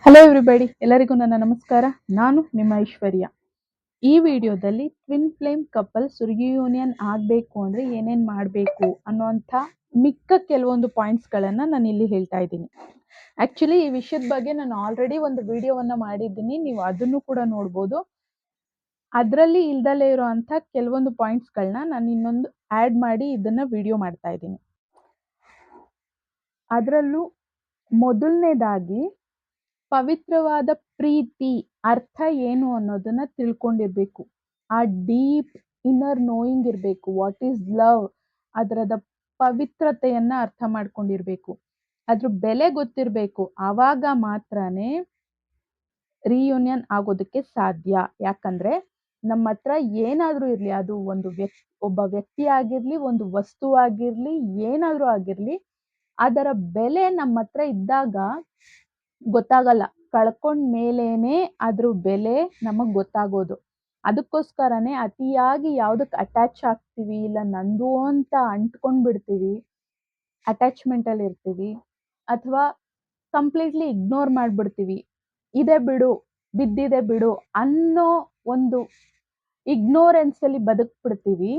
Hello everybody, ಎಲ್ಲರಿಗೂ ನನ್ನ ನಮಸ್ಕಾರ. ನಾನು ನಿಮ್ಮ ಐಶ್ವರ್ಯ. ಈ ವಿಡಿಯೋದಲ್ಲಿ ಟ್ವಿನ್ ಫ್ಲೇಮ್ ಕಪಲ್ಸ್ ರಿಯೂನಿಯನ್ ಆಗಬೇಕು ಅಂದರೆ ಏನೇನು ಮಾಡಬೇಕು ಅನ್ನೋಂಥ ಮಿಕ್ಕ ಕೆಲವೊಂದು ಪಾಯಿಂಟ್ಸ್ಗಳನ್ನು ನಾನು ಇಲ್ಲಿ ಹೇಳ್ತಾ ಇದ್ದೀನಿ. ಆ್ಯಕ್ಚುಲಿ ಈ ವಿಷಯದ ಬಗ್ಗೆ ನಾನು ಆಲ್ರೆಡಿ ಒಂದು ವಿಡಿಯೋವನ್ನು ಮಾಡಿದ್ದೀನಿ, ನೀವು ಅದನ್ನು ಕೂಡ ನೋಡ್ಬೋದು. ಅದರಲ್ಲಿ ಇಲ್ದಲೇ ಇರೋವಂಥ ಕೆಲವೊಂದು ಪಾಯಿಂಟ್ಸ್ಗಳನ್ನ ನಾನು ಇನ್ನೊಂದು ಆ್ಯಡ್ ಮಾಡಿ ಇದನ್ನು ವಿಡಿಯೋ ಮಾಡ್ತಾ ಇದ್ದೀನಿ. ಅದರಲ್ಲೂ ಮೊದಲನೇದಾಗಿ ಪವಿತ್ರವಾದ ಪ್ರೀತಿ ಅರ್ಥ ಏನು ಅನ್ನೋದನ್ನ ತಿಳ್ಕೊಂಡಿರ್ಬೇಕು. ಆ ಡೀಪ್ ಇನ್ನರ್ ನೋಯಿಂಗ್ ಇರಬೇಕು. ವಾಟ್ ಈಸ್ ಲವ್, ಅದರದ ಪವಿತ್ರತೆಯನ್ನ ಅರ್ಥ ಮಾಡ್ಕೊಂಡಿರ್ಬೇಕು. ಅದ್ರ ಬೆಲೆ ಗೊತ್ತಿರಬೇಕು. ಆವಾಗ ಮಾತ್ರನೇ ರಿಯೂನಿಯನ್ ಆಗೋದಕ್ಕೆ ಸಾಧ್ಯ. ಯಾಕಂದ್ರೆ ನಮ್ಮ ಹತ್ರ ಏನಾದ್ರೂ ಇರ್ಲಿ, ಅದು ಒಬ್ಬ ವ್ಯಕ್ತಿ ಆಗಿರ್ಲಿ, ಒಂದು ವಸ್ತು ಆಗಿರ್ಲಿ, ಏನಾದ್ರೂ ಆಗಿರ್ಲಿ, ಅದರ ಬೆಲೆ ನಮ್ಮ ಹತ್ರ ಇದ್ದಾಗ ಗೊತ್ತಾಗಲ್ಲ. ಕಳ್ಕೊಂಡ್ ಮೇಲೇನೆ ಅದ್ರ ಬೆಲೆ ನಮಗ್ ಗೊತ್ತಾಗೋದು. ಅದಕ್ಕೋಸ್ಕರನೇ ಅತಿಯಾಗಿ ಯಾವ್ದಕ್ ಅಟ್ಯಾಚ್ ಆಗ್ತೀವಿ, ಇಲ್ಲ ನಂದು ಅಂತ ಅಂಟ್ಕೊಂಡ್ ಬಿಡ್ತೀವಿ, ಅಟ್ಯಾಚ್ಮೆಂಟ್ ಅಲ್ಲಿ ಇರ್ತೀವಿ, ಅಥವಾ ಕಂಪ್ಲೀಟ್ಲಿ ಇಗ್ನೋರ್ ಮಾಡ್ಬಿಡ್ತೀವಿ. ಇದೆ ಬಿಡು, ಬಿದ್ದಿದೆ ಬಿಡು ಅನ್ನೋ ಒಂದು ಇಗ್ನೋರೆನ್ಸ್ ಅಲ್ಲಿ ಬದುಕ್ಬಿಡ್ತೀವಿ.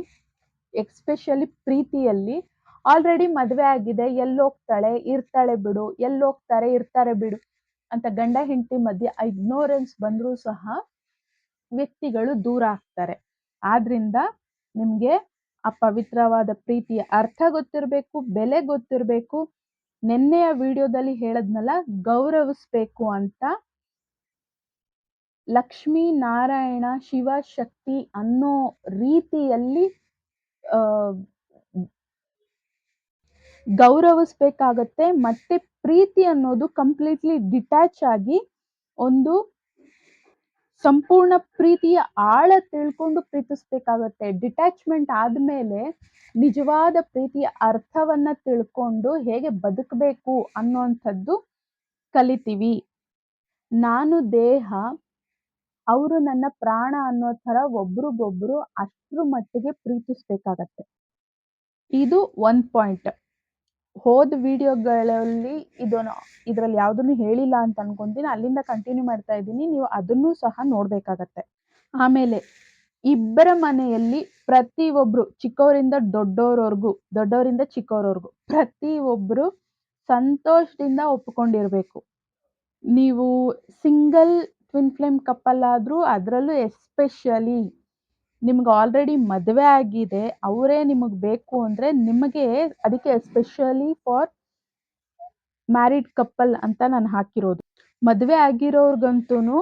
ಎಸ್ಪೆಷಲಿ ಪ್ರೀತಿಯಲ್ಲಿ ಆಲ್ರೆಡಿ ಮದ್ವೆ ಆಗಿದೆ, ಎಲ್ಲೋಗ್ತಾಳೆ ಇರ್ತಾಳೆ ಬಿಡು, ಎಲ್ಲೋಗ್ತಾರೆ ಇರ್ತಾರೆ ಬಿಡು ಅಂತ ಗಂಡ ಹೆಂಡತಿ ಮಧ್ಯೆ ಇಗ್ನೋರೆನ್ಸ್ ಬಂದರೂ ಸಹ ವ್ಯಕ್ತಿಗಳು ದೂರ ಆಗ್ತಾರೆ. ಆದ್ರಿಂದ ನಿಮ್ಗೆ ಆ ಪವಿತ್ರವಾದ ಪ್ರೀತಿಯ ಅರ್ಥ ಗೊತ್ತಿರಬೇಕು, ಬೆಲೆ ಗೊತ್ತಿರಬೇಕು. ನೆನ್ನೆಯ ವಿಡಿಯೋದಲ್ಲಿ ಹೇಳದ್ನಲ್ಲ, ಗೌರವಿಸ್ಬೇಕು ಅಂತ. ಲಕ್ಷ್ಮೀ ನಾರಾಯಣ ಶಿವ ಶಕ್ತಿ ಅನ್ನೋ ರೀತಿಯಲ್ಲಿ ಗೌರವಿಸ್ಬೇಕಾಗತ್ತೆ. ಮತ್ತೆ ಪ್ರೀತಿ ಅನ್ನೋದು ಕಂಪ್ಲೀಟ್ಲಿ ಡಿಟ್ಯಾಚ್ ಆಗಿ ಒಂದು ಸಂಪೂರ್ಣ ಪ್ರೀತಿಯ ಆಳ ತಿಳ್ಕೊಂಡು ಪ್ರೀತಿಸ್ಬೇಕಾಗತ್ತೆ. ಡಿಟ್ಯಾಚ್ಮೆಂಟ್ ಆದ್ಮೇಲೆ ನಿಜವಾದ ಪ್ರೀತಿಯ ಅರ್ಥವನ್ನ ತಿಳ್ಕೊಂಡು ಹೇಗೆ ಬದುಕಬೇಕು ಅನ್ನೋಂಥದ್ದು ಕಲಿತೀವಿ. ನಾನು ದೇಹ, ಅವರು ನನ್ನ ಪ್ರಾಣ ಅನ್ನೋ ತರ ಒಬ್ರಿಗೊಬ್ರು ಅಷ್ಟ್ರ ಮಟ್ಟಿಗೆ ಪ್ರೀತಿಸ್ಬೇಕಾಗತ್ತೆ. ಇದು ಒಂದ್ ಪಾಯಿಂಟ್. ಹೋದ ವಿಡಿಯೋಗಳಲ್ಲಿ ಇದರಲ್ಲಿ ಯಾವುದನ್ನು ಹೇಳಿಲ್ಲ ಅಂತ ಅನ್ಕೊಂತೀನಿ. ಅಲ್ಲಿಂದ ಕಂಟಿನ್ಯೂ ಮಾಡ್ತಾ ಇದ್ದೀನಿ, ನೀವು ಅದನ್ನು ಸಹ ನೋಡ್ಬೇಕಾಗತ್ತೆ. ಆಮೇಲೆ ಇಬ್ಬರ ಮನೆಯಲ್ಲಿ ಪ್ರತಿಯೊಬ್ರು, ಚಿಕ್ಕವರಿಂದ ದೊಡ್ಡವರಿಂದ ಚಿಕ್ಕವರವರೆಗೂ ಪ್ರತಿಯೊಬ್ರು ಸಂತೋಷದಿಂದ ಒಪ್ಕೊಂಡಿರ್ಬೇಕು. ನೀವು ಸಿಂಗಲ್ ಟ್ವಿನ್ ಫ್ಲೇಮ್ ಕಪಲ್ ಆದ್ರೂ, ಅದರಲ್ಲೂ ಎಸ್ಪೆಷಲಿ ನಿಮ್ಗೆ ಆಲ್ರೆಡಿ ಮದುವೆ ಆಗಿದೆ, ಅವರೇ ನಿಮಗೆ ಬೇಕು ಅಂದ್ರೆ ನಿಮಗೆ ಅದಕ್ಕೆ ಎಸ್ಪೆಷಲಿ ಫಾರ್ ಮ್ಯಾರಿಡ್ ಕಪಲ್ ಅಂತ ನಾನು ಹಾಕಿರೋದು. ಮದುವೆ ಆಗಿರೋರ್ಗಂತೂ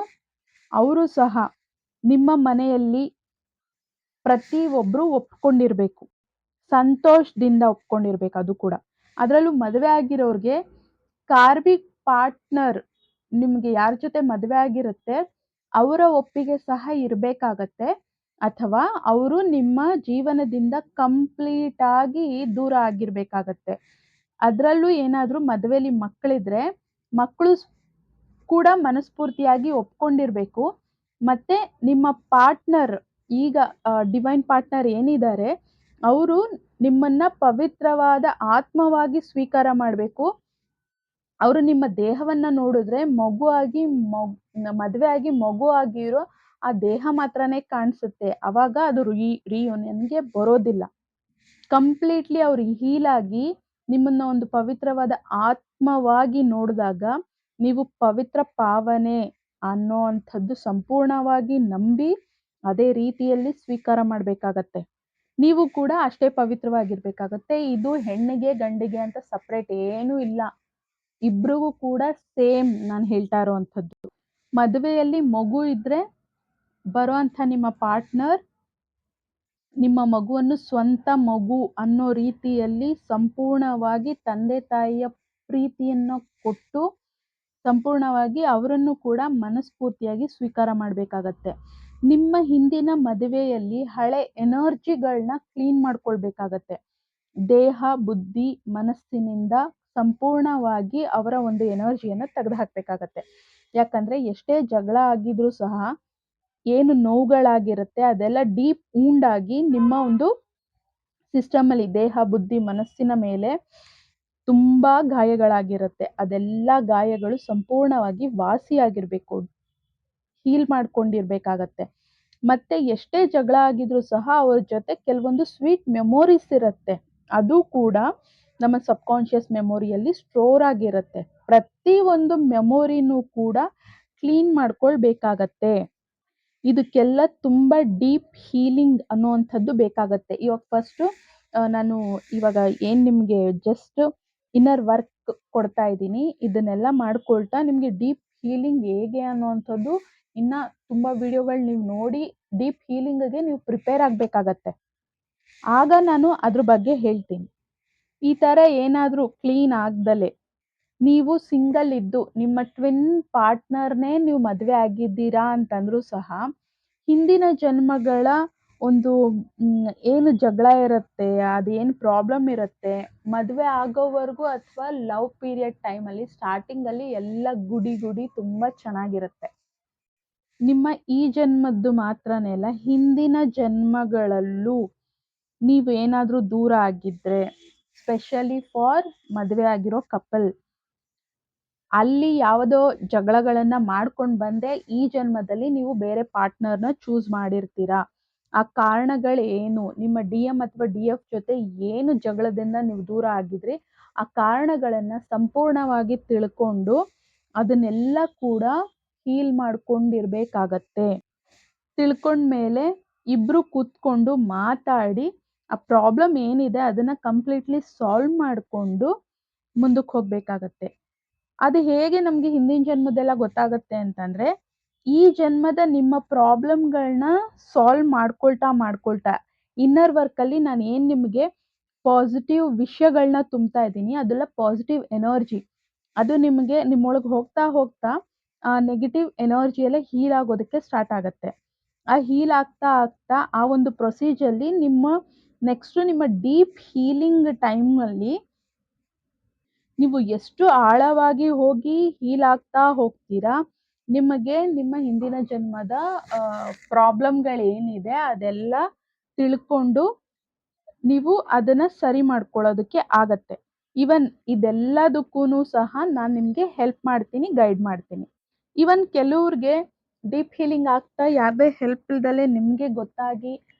ಅವರು ಸಹ ನಿಮ್ಮ ಮನೆಯಲ್ಲಿ ಪ್ರತಿಯೊಬ್ರು ಒಪ್ಕೊಂಡಿರ್ಬೇಕು, ಸಂತೋಷದಿಂದ ಒಪ್ಕೊಂಡಿರ್ಬೇಕು. ಅದು ಕೂಡ ಅದರಲ್ಲೂ ಮದುವೆ ಆಗಿರೋರ್ಗೆ ಕಾರ್ಮಿಕ್ ಪಾರ್ಟ್ನರ್, ನಿಮ್ಗೆ ಯಾರ ಜೊತೆ ಮದುವೆ ಆಗಿರುತ್ತೆ ಅವರ ಒಪ್ಪಿಗೆ ಸಹ ಇರ್ಬೇಕಾಗತ್ತೆ. ಅಥವಾ ಅವರು ನಿಮ್ಮ ಜೀವನದಿಂದ ಕಂಪ್ಲೀಟ್ ಆಗಿ ದೂರ ಆಗಿರ್ಬೇಕಾಗತ್ತೆ. ಅದರಲ್ಲೂ ಏನಾದ್ರೂ ಮದುವೆಲಿ ಮಕ್ಕಳಿದ್ರೆ ಮಕ್ಕಳು ಕೂಡ ಮನಸ್ಫೂರ್ತಿಯಾಗಿ ಒಪ್ಕೊಂಡಿರ್ಬೇಕು. ಮತ್ತೆ ನಿಮ್ಮ ಪಾರ್ಟ್ನರ್, ಈಗ ಡಿವೈನ್ ಪಾರ್ಟ್ನರ್ ಏನಿದ್ದಾರೆ, ಅವರು ನಿಮ್ಮನ್ನ ಪವಿತ್ರವಾದ ಆತ್ಮವಾಗಿ ಸ್ವೀಕಾರ ಮಾಡಬೇಕು. ಅವರು ನಿಮ್ಮ ದೇಹವನ್ನ ನೋಡಿದ್ರೆ ಮದುವೆ ಆಗಿ ಮಗು ಆಗಿರೋ ಆ ದೇಹ ಮಾತ್ರನೇ ಕಾಣಿಸುತ್ತೆ. ಅವಾಗ ಅದು ರಿಯೂನಿಯನ್ಗೆ ಬರೋದಿಲ್ಲ. ಕಂಪ್ಲೀಟ್ಲಿ ಅವ್ರು ಹೀಲ್ ಆಗಿ ನಿಮ್ಮನ್ನ ಒಂದು ಪವಿತ್ರವಾದ ಆತ್ಮವಾಗಿ ನೋಡಿದಾಗ ನೀವು ಪವಿತ್ರ ಪಾವನೆ ಅನ್ನೋ ಅಂಥದ್ದು ಸಂಪೂರ್ಣವಾಗಿ ನಂಬಿ ಅದೇ ರೀತಿಯಲ್ಲಿ ಸ್ವೀಕಾರ ಮಾಡ್ಬೇಕಾಗತ್ತೆ. ನೀವು ಕೂಡ ಅಷ್ಟೇ ಪವಿತ್ರವಾಗಿರ್ಬೇಕಾಗತ್ತೆ. ಇದು ಹೆಣ್ಣಿಗೆ ಗಂಡಿಗೆ ಅಂತ ಸಪ್ರೇಟ್ ಏನೂ ಇಲ್ಲ, ಇಬ್ರಿಗೂ ಕೂಡ ಸೇಮ್ ನಾನು ಹೇಳ್ತಾ ಇರೋವಂಥದ್ದು. ಮದುವೆಯಲ್ಲಿ ಮಗು ಇದ್ರೆ ಬರುವಂಥ ನಿಮ್ಮ ಪಾರ್ಟ್ನರ್ ನಿಮ್ಮ ಮಗುವನ್ನು ಸ್ವಂತ ಮಗು ಅನ್ನೋ ರೀತಿಯಲ್ಲಿ ಸಂಪೂರ್ಣವಾಗಿ ತಂದೆ ತಾಯಿಯ ಪ್ರೀತಿಯನ್ನು ಕೊಟ್ಟು ಸಂಪೂರ್ಣವಾಗಿ ಅವರನ್ನು ಕೂಡ ಮನಸ್ಫೂರ್ತಿಯಾಗಿ ಸ್ವೀಕಾರ ಮಾಡಬೇಕಾಗತ್ತೆ. ನಿಮ್ಮ ಹಿಂದಿನ ಮದುವೆಯಲ್ಲಿ ಹಳೆ ಎನರ್ಜಿಗಳನ್ನ ಕ್ಲೀನ್ ಮಾಡ್ಕೊಳ್ಬೇಕಾಗತ್ತೆ. ದೇಹ, ಬುದ್ಧಿ, ಮನಸ್ಸಿನಿಂದ ಸಂಪೂರ್ಣವಾಗಿ ಅವರ ಒಂದು ಎನರ್ಜಿಯನ್ನು ತೆಗೆದು ಹಾಕ್ಬೇಕಾಗತ್ತೆ. ಯಾಕಂದ್ರೆ ಎಷ್ಟೇ ಜಗಳ ಆಗಿದ್ರೂ ಸಹ ಏನು ನೋವುಗಳಾಗಿರುತ್ತೆ ಅದೆಲ್ಲ ಡೀಪ್ ಉಂಡಾಗಿ ನಿಮ್ಮ ಒಂದು ಸಿಸ್ಟಮ್ ಅಲ್ಲಿ, ದೇಹ, ಬುದ್ಧಿ, ಮನಸ್ಸಿನ ಮೇಲೆ ತುಂಬಾ ಗಾಯಗಳಾಗಿರುತ್ತೆ. ಅದೆಲ್ಲ ಗಾಯಗಳು ಸಂಪೂರ್ಣವಾಗಿ ವಾಸಿಯಾಗಿರ್ಬೇಕು. ಹೀಲ್ ಮಾಡ್ಕೊಂಡಿರ್ಬೇಕಾಗತ್ತೆ. ಮತ್ತೆ ಎಷ್ಟೇ ಜಗಳ ಆಗಿದ್ರೂ ಸಹ ಅವ್ರ ಜೊತೆ ಕೆಲವೊಂದು ಸ್ವೀಟ್ ಮೆಮೊರೀಸ್ ಇರತ್ತೆ. ಅದು ಕೂಡ ನಮ್ಮ ಸಬ್ಕಾನ್ಷಿಯಸ್ ಮೆಮೊರಿಯಲ್ಲಿ ಸ್ಟೋರ್ ಆಗಿರತ್ತೆ. ಪ್ರತಿ ಒಂದು ಮೆಮೊರಿನೂ ಕೂಡ ಕ್ಲೀನ್ ಮಾಡ್ಕೊಳ್ಬೇಕಾಗತ್ತೆ. ಇದಕ್ಕೆಲ್ಲ ತುಂಬ ಡೀಪ್ ಹೀಲಿಂಗ್ ಅನ್ನುವಂಥದ್ದು ಬೇಕಾಗತ್ತೆ. ಇವಾಗ ಫಸ್ಟು ನಾನು ಇವಾಗ ಏನು ನಿಮಗೆ ಜಸ್ಟ್ ಇನ್ನರ್ ವರ್ಕ್ ಕೊಡ್ತಾ ಇದ್ದೀನಿ. ಇದನ್ನೆಲ್ಲ ಮಾಡ್ಕೊಳ್ತಾ ನಿಮಗೆ ಡೀಪ್ ಹೀಲಿಂಗ್ ಹೇಗೆ ಅನ್ನುವಂಥದ್ದು ಇನ್ನ ತುಂಬ ವಿಡಿಯೋಗಳು ನೀವು ನೋಡಿ ಡೀಪ್ ಹೀಲಿಂಗ್ಗೆ ನೀವು ಪ್ರಿಪೇರ್ ಆಗಬೇಕಾಗತ್ತೆ. ಆಗ ನಾನು ಅದ್ರ ಬಗ್ಗೆ ಹೇಳ್ತೀನಿ. ಈ ಥರ ಏನಾದರೂ ಕ್ಲೀನ್ ಆಗ್ದಲೆ ನೀವು ಸಿಂಗಲ್ ಇದ್ದು ನಿಮ್ಮ ಟ್ವಿನ್ ಪಾರ್ಟ್ನರ್ನೇ ನೀವು ಮದುವೆ ಆಗಿದ್ದೀರಾ ಅಂತಂದ್ರೂ ಸಹ ಹಿಂದಿನ ಜನ್ಮಗಳ ಒಂದು ಏನು ಜಗಳ ಇರುತ್ತೆ, ಅದೇನು ಪ್ರಾಬ್ಲಮ್ ಇರುತ್ತೆ, ಮದುವೆ ಆಗೋವರೆಗೂ ಅಥವಾ ಲವ್ ಪೀರಿಯಡ್ ಟೈಮಲ್ಲಿ ಸ್ಟಾರ್ಟಿಂಗಲ್ಲಿ ಎಲ್ಲ ಗುಡಿ ತುಂಬ ಚೆನ್ನಾಗಿರುತ್ತೆ. ನಿಮ್ಮ ಈ ಜನ್ಮದ್ದು ಮಾತ್ರನೇ ಅಲ್ಲ, ಹಿಂದಿನ ಜನ್ಮಗಳಲ್ಲೂ ನೀವೇನಾದರೂ ದೂರ ಆಗಿದ್ರೆ, ಸ್ಪೆಷಲಿ ಫಾರ್ ಮದುವೆ ಆಗಿರೋ ಕಪಲ್, ಅಲ್ಲಿ ಯಾವುದೋ ಜಗಳಗಳನ್ನ ಮಾಡ್ಕೊಂಡು ಬಂದೆ ಈ ಜನ್ಮದಲ್ಲಿ ನೀವು ಬೇರೆ ಪಾರ್ಟ್ನರ್ನ ಚೂಸ್ ಮಾಡಿರ್ತೀರಾ. ಆ ಕಾರಣಗಳೇನು, ನಿಮ್ಮ ಡಿ.ಎಂ ಅಥವಾ ಡಿ.ಎಫ್ ಜೊತೆ ಏನು ಜಗಳದಿಂದ ನೀವು ದೂರ ಆಗಿದ್ರಿ, ಆ ಕಾರಣಗಳನ್ನ ಸಂಪೂರ್ಣವಾಗಿ ತಿಳ್ಕೊಂಡು ಅದನ್ನೆಲ್ಲ ಕೂಡ ಹೀಲ್ ಮಾಡ್ಕೊಂಡಿರ್ಬೇಕಾಗತ್ತೆ. ತಿಳ್ಕೊಂಡ್ಮೇಲೆ ಇಬ್ರು ಕೂತ್ಕೊಂಡು ಮಾತಾಡಿ ಆ ಪ್ರಾಬ್ಲಮ್ ಏನಿದೆ ಅದನ್ನ ಕಂಪ್ಲೀಟ್ಲಿ ಸಾಲ್ವ್ ಮಾಡಿಕೊಂಡು ಮುಂದಕ್ಕೆ ಹೋಗ್ಬೇಕಾಗತ್ತೆ. ಅದು ಹೇಗೆ ನಮಗೆ ಹಿಂದಿನ ಜನ್ಮದೆಲ್ಲ ಗೊತ್ತಾಗತ್ತೆ ಅಂತಂದ್ರೆ, ಈ ಜನ್ಮದ ನಿಮ್ಮ ಪ್ರಾಬ್ಲಮ್ಗಳನ್ನ ಸಾಲ್ವ್ ಮಾಡ್ಕೊಳ್ತಾ ಇನ್ನರ್ ವರ್ಕಲ್ಲಿ ನಾನು ಏನು ನಿಮಗೆ ಪಾಸಿಟಿವ್ ವಿಷಯಗಳನ್ನ ತುಂಬ್ತಾ ಇದ್ದೀನಿ, ಅದೆಲ್ಲ ಪಾಸಿಟಿವ್ ಎನರ್ಜಿ. ಅದು ನಿಮಗೆ ನಿಮ್ಮೊಳಗೆ ಹೋಗ್ತಾ ಆ ನೆಗೆಟಿವ್ ಎನರ್ಜಿ ಎಲ್ಲ ಹೀಲ್ ಆಗೋದಕ್ಕೆ ಸ್ಟಾರ್ಟ್ ಆಗತ್ತೆ. ಆ ಹೀಲ್ ಆಗ್ತಾ ಆ ಒಂದು ಪ್ರೊಸೀಜರ್ಲಿ ನೆಕ್ಸ್ಟು ನಿಮ್ಮ ಡೀಪ್ ಹೀಲಿಂಗ್ ಟೈಮಲ್ಲಿ ನೀವು ಎಷ್ಟು ಆಳವಾಗಿ ಹೋಗಿ ಹೀಲ್ ಆಗ್ತಾ ಹೋಗ್ತೀರಾ, ನಿಮಗೆ ನಿಮ್ಮ ಹಿಂದಿನ ಜನ್ಮದ ಪ್ರಾಬ್ಲಮ್ಗಳೇನಿದೆ ಅದೆಲ್ಲ ತಿಳ್ಕೊಂಡು ನೀವು ಅದನ್ನ ಸರಿ ಮಾಡ್ಕೊಳ್ಳೋದಕ್ಕೆ ಆಗತ್ತೆ. ಈವನ್ ಇದೆಲ್ಲದಕ್ಕೂನು ಸಹ ನಾನು ನಿಮಗೆ ಹೆಲ್ಪ್ ಮಾಡ್ತೀನಿ, ಗೈಡ್ ಮಾಡ್ತೀನಿ. ಈವನ್ ಕೆಲವ್ರಿಗೆ ಡೀಪ್ ಹೀಲಿಂಗ್ ಆಗ್ತಾ ಯಾರದೇ ಹೆಲ್ಪ್ ಇಲ್ದಲೆ ನಿಮಗೆ ಗೊತ್ತಾಗಿ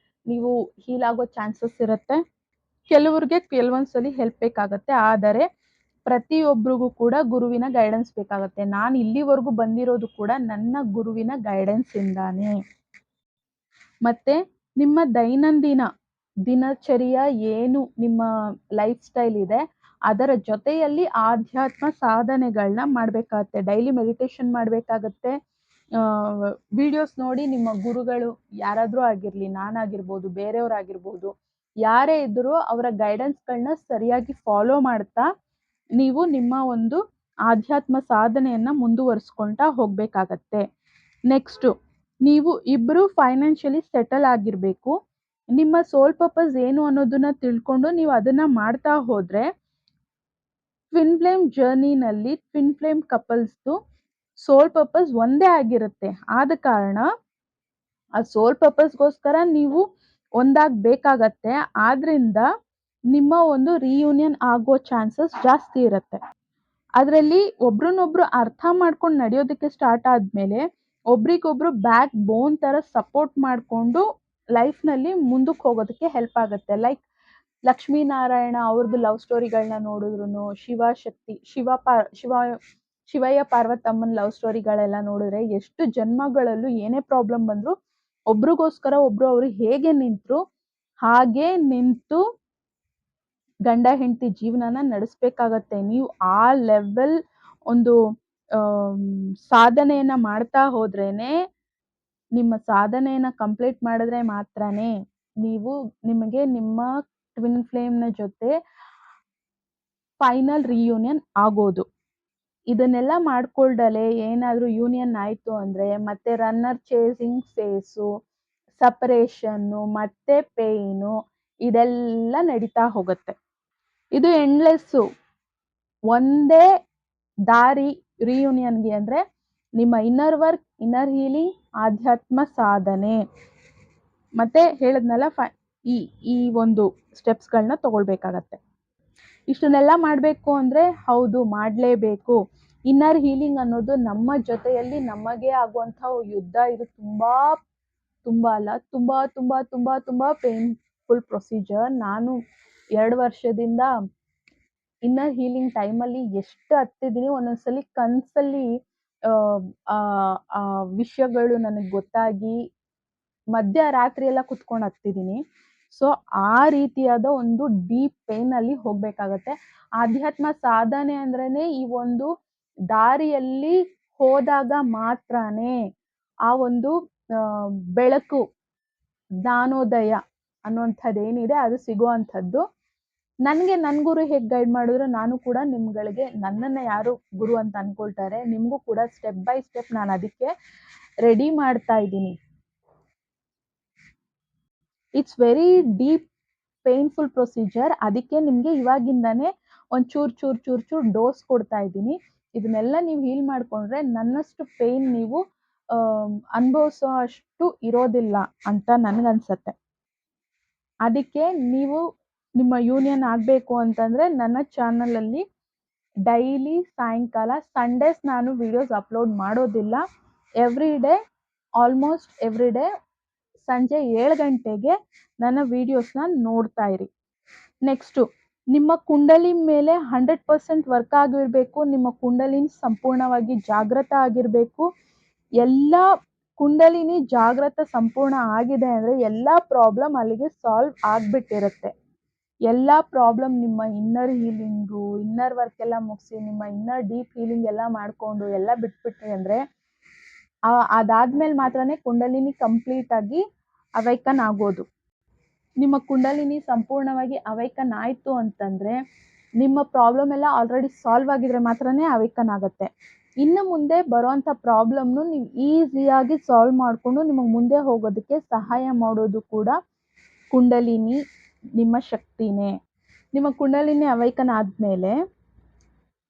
ನೀವು ಹೀಲ್ ಆಗೋ ಚಾನ್ಸಸ್ ಇರುತ್ತೆ. ಕೆಲವ್ರಿಗೆ ಕೆಲವೊಂದ್ಸಲಿ ಹೆಲ್ಪ್ ಬೇಕಾಗತ್ತೆ. ಆದರೆ ಪ್ರತಿಯೊಬ್ಬರಿಗೂ ಕೂಡ ಗುರುವಿನ ಗೈಡೆನ್ಸ್ ಬೇಕಾಗತ್ತೆ. ನಾನು ಇಲ್ಲಿವರೆಗೂ ಬಂದಿರೋದು ಕೂಡ ನನ್ನ ಗುರುವಿನ ಗೈಡೆನ್ಸ್ ಇಂದಾನೆ. ಮತ್ತೆ ನಿಮ್ಮ ದೈನಂದಿನ ದಿನಚರಿಯ ಏನು ನಿಮ್ಮ ಲೈಫ್ ಸ್ಟೈಲ್ ಇದೆ ಅದರ ಜೊತೆಯಲ್ಲಿ ಆಧ್ಯಾತ್ಮ ಸಾಧನೆಗಳನ್ನ ಮಾಡಬೇಕಾಗತ್ತೆ. ಡೈಲಿ ಮೆಡಿಟೇಷನ್ ಮಾಡಬೇಕಾಗತ್ತೆ. ವಿಡಿಯೋಸ್ ನೋಡಿ ನಿಮ್ಮ ಗುರುಗಳು ಯಾರಾದರೂ ಆಗಿರಲಿ, ನಾನಾಗಿರ್ಬೋದು, ಬೇರೆಯವರಾಗಿರ್ಬೋದು, ಯಾರೇ ಇದ್ದರೂ ಅವರ ಗೈಡೆನ್ಸ್ಗಳನ್ನ ಸರಿಯಾಗಿ ಫಾಲೋ ಮಾಡ್ತಾ ನೀವು ನಿಮ್ಮ ಒಂದು ಆಧ್ಯಾತ್ಮ ಸಾಧನೆಯನ್ನ ಮುಂದುವರಿಸ್ಕೊಳ್ತಾ ಹೋಗ್ಬೇಕಾಗತ್ತೆ. ನೆಕ್ಸ್ಟು ನೀವು ಇಬ್ರು ಫೈನಾನ್ಷಿಯಲಿ ಸೆಟಲ್ ಆಗಿರ್ಬೇಕು. ನಿಮ್ಮ ಸೋಲ್ ಪರ್ಪಸ್ ಏನು ಅನ್ನೋದನ್ನ ತಿಳ್ಕೊಂಡು ನೀವು ಅದನ್ನ ಮಾಡ್ತಾ ಹೋದ್ರೆ twin flame ಜರ್ನಿನಲ್ಲಿ twin flame ಕಪಲ್ಸ್ದು soul purpose ಒಂದೇ ಆಗಿರುತ್ತೆ. ಆದ ಕಾರಣ ಆ ಸೋಲ್ ಪರ್ಪಸ್ಗೋಸ್ಕರ ನೀವು ಒಂದಾಗಬೇಕಾಗತ್ತೆ. ಆದ್ರಿಂದ ನಿಮ್ಮ ಒಂದು ರಿಯೂನಿಯನ್ ಆಗೋ ಚಾನ್ಸಸ್ ಜಾಸ್ತಿ ಇರುತ್ತೆ. ಅದರಲ್ಲಿ ಒಬ್ರನ್ನೊಬ್ರು ಅರ್ಥ ಮಾಡ್ಕೊಂಡು ನಡೆಯೋದಕ್ಕೆ ಸ್ಟಾರ್ಟ್ ಆದ್ಮೇಲೆ ಒಬ್ರಿಗೊಬ್ರು ಬ್ಯಾಕ್ ಬೋನ್ ಥರ ಸಪೋರ್ಟ್ ಮಾಡಿಕೊಂಡು ಲೈಫ್ನಲ್ಲಿ ಮುಂದಕ್ಕೆ ಹೋಗೋದಕ್ಕೆ ಹೆಲ್ಪ್ ಆಗುತ್ತೆ. ಲೈಕ್ ಲಕ್ಷ್ಮೀನಾರಾಯಣ ಅವ್ರದ್ದು ಲವ್ ಸ್ಟೋರಿಗಳನ್ನ ನೋಡಿದ್ರು, ಶಿವಯ್ಯ ಪಾರ್ವತಮ್ಮನ ಲವ್ ಸ್ಟೋರಿಗಳೆಲ್ಲ ನೋಡಿದ್ರೆ ಎಷ್ಟು ಜನ್ಮಗಳಲ್ಲೂ ಏನೇ ಪ್ರಾಬ್ಲಮ್ ಬಂದ್ರು ಒಬ್ರಿಗೋಸ್ಕರ ಒಬ್ರು ಅವರು ಹೇಗೆ ನಿಂತರು ಹಾಗೆ ನಿಂತು ಗಂಡ ಹೆಂಡತಿ ಜೀವನನ ನಡೆಸಬೇಕಾಗತ್ತೆ. ನೀವು ಆ ಲೆವೆಲ್ ಒಂದು ಸಾಧನೆಯನ್ನ ಮಾಡ್ತಾ ಹೋದ್ರೇನೆ, ನಿಮ್ಮ ಸಾಧನೆಯನ್ನ ಕಂಪ್ಲೀಟ್ ಮಾಡಿದ್ರೆ ಮಾತ್ರನೇ ನಿಮಗೆ ನಿಮ್ಮ ಟ್ವಿನ್ ಫ್ಲೇಮ್ನ ಜೊತೆ ಫೈನಲ್ ರಿಯೂನಿಯನ್ ಆಗೋದು. ಇದನ್ನೆಲ್ಲ ಮಾಡ್ಕೊಳ್ದಲೆ ಏನಾದರೂ ಯೂನಿಯನ್ ಆಯಿತು ಅಂದರೆ ಮತ್ತೆ ರನ್ನರ್ ಚೇಸಿಂಗ್ ಫೇಸು, ಸಪರೇಷನ್ನು, ಮತ್ತೆ ಪೇಯ್ನು ಇದೆಲ್ಲ ನಡೀತಾ ಹೋಗುತ್ತೆ. ಇದು ಎಂಡ್ಲೆಸ್ಸು. ಒಂದೇ ದಾರಿ ರಿಯೂನಿಯನ್ಗೆ ಅಂದರೆ ನಿಮ್ಮ ಇನ್ನರ್ ವರ್ಕ್, ಇನ್ನರ್ ಹೀಲಿಂಗ್, ಆಧ್ಯಾತ್ಮ ಸಾಧನೆ. ಮತ್ತೆ ಹೇಳಿದ್ನಲ್ಲ ಈ ಒಂದು ಸ್ಟೆಪ್ಸ್ಗಳನ್ನ ತಗೊಳ್ಬೇಕಾಗತ್ತೆ. ಇಷ್ಟನ್ನೆಲ್ಲ ಮಾಡಬೇಕು ಅಂದರೆ ಹೌದು ಮಾಡಲೇಬೇಕು. ಇನ್ನರ್ ಹೀಲಿಂಗ್ ಅನ್ನೋದು ನಮ್ಮ ಜೊತೆಯಲ್ಲಿ ನಮಗೆ ಆಗುವಂಥ ಯುದ್ಧ. ಇದು ತುಂಬ ಅಲ್ಲ, ತುಂಬ ಪೇನ್ಫುಲ್ ಪ್ರೊಸೀಜರ್. ನಾನು 2 ವರ್ಷದಿಂದ ಇನ್ನರ್ ಹೀಲಿಂಗ್ ಟೈಮಲ್ಲಿ ಎಷ್ಟು ಹತ್ತಿದ್ದೀನಿ, ಒಂದೊಂದ್ಸಲಿ ಕನಸಲ್ಲಿ ವಿಷಯಗಳು ನನಗೆ ಗೊತ್ತಾಗಿ ಮಧ್ಯರಾತ್ರಿ ಎಲ್ಲ ಕುತ್ಕೊಂಡು ಹತ್ತಿದ್ದೀನಿ. ಸೊ ಆ ರೀತಿಯಾದ ಒಂದು ಡೀಪ್ ಪೇನಲ್ಲಿ ಹೋಗಬೇಕಾಗತ್ತೆ. ಆಧ್ಯಾತ್ಮ ಸಾಧನೆ ಅಂದ್ರೇನೆ ಈ ಒಂದು ದಾರಿಯಲ್ಲಿ ಹೋದಾಗ ಮಾತ್ರನೇ ಆ ಒಂದು ಬೆಳಕು, ಜ್ಞಾನೋದಯ ಅನ್ನುವಂಥದ್ದೇನಿದೆ ಅದು ಸಿಗುವಂಥದ್ದು. ನನಗೆ ನನ್ನ ಗುರು ಹೇಗೆ ಗೈಡ್ ಮಾಡಿದ್ರು, ನಾನು ಕೂಡ ನಿಮ್ಗಳಿಗೆ ನನ್ನನ್ನು ಯಾರು ಗುರು ಅಂತ ಅಂದ್ಕೊಳ್ತಾರೆ, ನಿಮಗೂ ಕೂಡ ಸ್ಟೆಪ್ ಬೈ ಸ್ಟೆಪ್ ನಾನು ಅದಕ್ಕೆ ರೆಡಿ ಮಾಡ್ತಾ ಇದ್ದೀನಿ. It's very deep painful procedure. ಅದಕ್ಕೆ ನಿಮಗೆ ಇವಾಗಿಂದಾನೇ ಒಂದು ಚೂರು ಡೋಸ್ ಕೊಡ್ತಾ ಇದ್ದೀನಿ. ಇದನ್ನೆಲ್ಲ ನೀವು ಹೀಲ್ ಮಾಡಿಕೊಂಡ್ರೆ ನನ್ನಷ್ಟು ಪೇಯ್ನ್ ನೀವು ಅನುಭವಿಸೋ ಅಷ್ಟು ಇರೋದಿಲ್ಲ ಅಂತ ನನಗನ್ಸತ್ತೆ. ಅದಕ್ಕೆ ನೀವು ನಿಮ್ಮ ಯೂನಿಯನ್ ಆಗಬೇಕು ಅಂತಂದರೆ ನನ್ನ ಚಾನಲಲ್ಲಿ ಡೈಲಿ ಸಾಯಂಕಾಲ, ಸಂಡೇಸ್ ನಾನು ವಿಡಿಯೋಸ್ ಅಪ್ಲೋಡ್ ಮಾಡೋದಿಲ್ಲ. ಆಲ್ಮೋಸ್ಟ್ ಎವ್ರಿ ಡೇ ಸಂಜೆ 7 ಗಂಟೆಗೆ ನನ್ನ ವಿಡಿಯೋಸ್ನ ನೋಡ್ತಾ ಇರಿ. ನೆಕ್ಸ್ಟು, ನಿಮ್ಮ ಕುಂಡಲಿ ಮೇಲೆ 100% ವರ್ಕ್ ಆಗಿರಬೇಕು. ನಿಮ್ಮ ಕುಂಡಲಿನಿ ಸಂಪೂರ್ಣವಾಗಿ ಜಾಗೃತ ಆಗಿರಬೇಕು. ಎಲ್ಲ ಕುಂಡಲಿನಿ ಜಾಗೃತ ಸಂಪೂರ್ಣ ಆಗಿದೆ ಅಂದರೆ ಎಲ್ಲ ಪ್ರಾಬ್ಲಮ್ ಅಲ್ಲಿಗೆ ಸಾಲ್ವ್ ಆಗಿಬಿಟ್ಟಿರುತ್ತೆ. ಎಲ್ಲ ಪ್ರಾಬ್ಲಮ್ ನಿಮ್ಮ ಇನ್ನರ್ ಹೀಲಿಂಗು, ಇನ್ನರ್ ವರ್ಕ್ ಎಲ್ಲ ಮುಗಿಸಿ ನಿಮ್ಮ ಇನ್ನರ್ ಡೀಪ್ ಹೀಲಿಂಗ್ ಎಲ್ಲ ಮಾಡಿಕೊಂಡು ಎಲ್ಲ ಬಿಟ್ಬಿಟ್ರಿ ಅಂದರೆ ಅದಾದ್ಮೇಲೆ ಮಾತ್ರನೇ ಕುಂಡಲಿನಿ ಕಂಪ್ಲೀಟಾಗಿ ಅವೈಕನ್ ಆಗೋದು. ನಿಮ್ಮ ಕುಂಡಲಿನಿ ಸಂಪೂರ್ಣವಾಗಿ ಅವೈಕನ್ ಆಯಿತು ಅಂತಂದರೆ ನಿಮ್ಮ ಪ್ರಾಬ್ಲಮ್ ಎಲ್ಲ ಆಲ್ರೆಡಿ ಸಾಲ್ವ್ ಆಗಿದ್ರೆ ಮಾತ್ರನೇ ಅವೈಕನ್ ಆಗುತ್ತೆ. ಇನ್ನು ಮುಂದೆ ಬರೋವಂಥ ಪ್ರಾಬ್ಲಮ್ನು ನೀವು ಈಸಿಯಾಗಿ ಸಾಲ್ವ್ ಮಾಡಿಕೊಂಡು ನಿಮಗೆ ಮುಂದೆ ಹೋಗೋದಕ್ಕೆ ಸಹಾಯ ಮಾಡೋದು ಕೂಡ ಕುಂಡಲಿನಿ, ನಿಮ್ಮ ಶಕ್ತಿನೇ. ನಿಮ್ಮ ಕುಂಡಲಿನಿ ಅವೈಕನ್ ಆದಮೇಲೆ